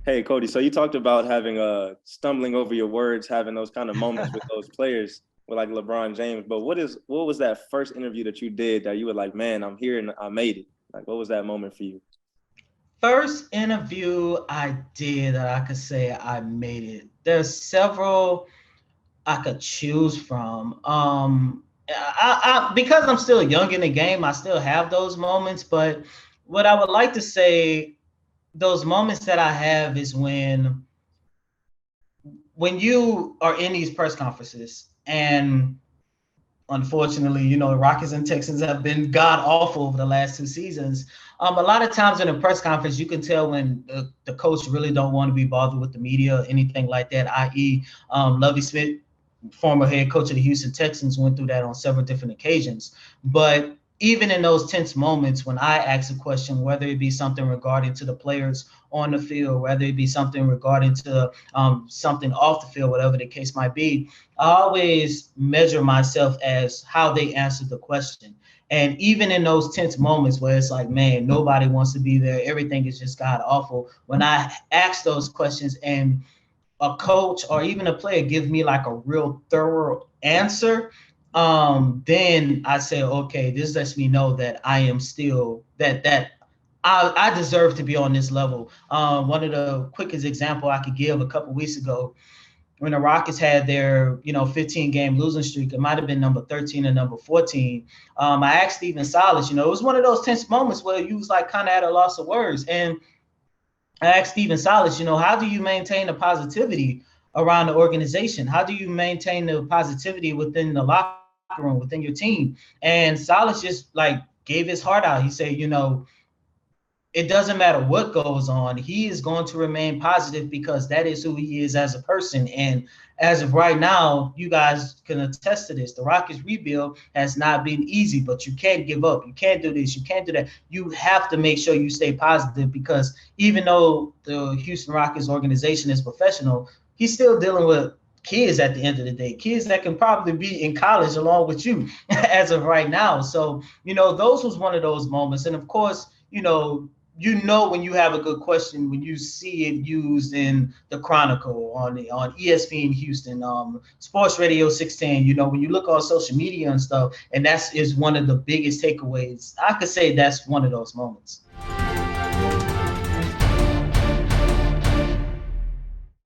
Hey, Coty, so you talked about having stumbling over your words, having those kind of moments with those players with like LeBron James. But what was that first interview that you did that you were like, man, I'm here and I made it? Like, what was that moment for you? First interview I did that I could say I made it. There's several I could choose from. Because I'm still young in the game, I still have those moments. But what I would like to say, those moments that I have is when you are in these press conferences and unfortunately, the Rockets and Texans have been god awful over the last 2 seasons. A lot of times in a press conference, you can tell when the coach really don't want to be bothered with the media or anything like that, i.e., Lovie Smith, former head coach of the Houston Texans, went through that on several different occasions. But even in those tense moments when I ask a question, whether it be something regarding to the players on the field, whether it be something regarding to something off the field, whatever the case might be, I always measure myself as how they answered the question. And even in those tense moments where it's like, man, nobody wants to be there, everything is just god awful. When I ask those questions and a coach or even a player give me like a real thorough answer, then I say, okay, this lets me know that I am still that I deserve to be on this level. One of the quickest example I could give, a couple weeks ago, when the Rockets had their 15 game losing streak, it might have been number 13 or number 14. I asked Steven Silas, it was one of those tense moments where you was like kind of at a loss of words, and I asked Steven Silas, how do you maintain the positivity around the organization? How do you maintain the positivity within the locker room, within your team? And Silas just like gave his heart out. He said, it doesn't matter what goes on. He is going to remain positive because that is who he is as a person. And as of right now, you guys can attest to this. The Rockets rebuild has not been easy, but you can't give up. You can't do this. You can't do that. You have to make sure you stay positive because even though the Houston Rockets organization is professional, he's still dealing with kids at the end of the day, kids that can probably be in college along with you as of right now. So, those was one of those moments. And of course, when you have a good question when you see it used in the Chronicle on ESPN Houston, Sports Radio 610. When you look on social media and stuff, and that's is one of the biggest takeaways. I could say that's one of those moments.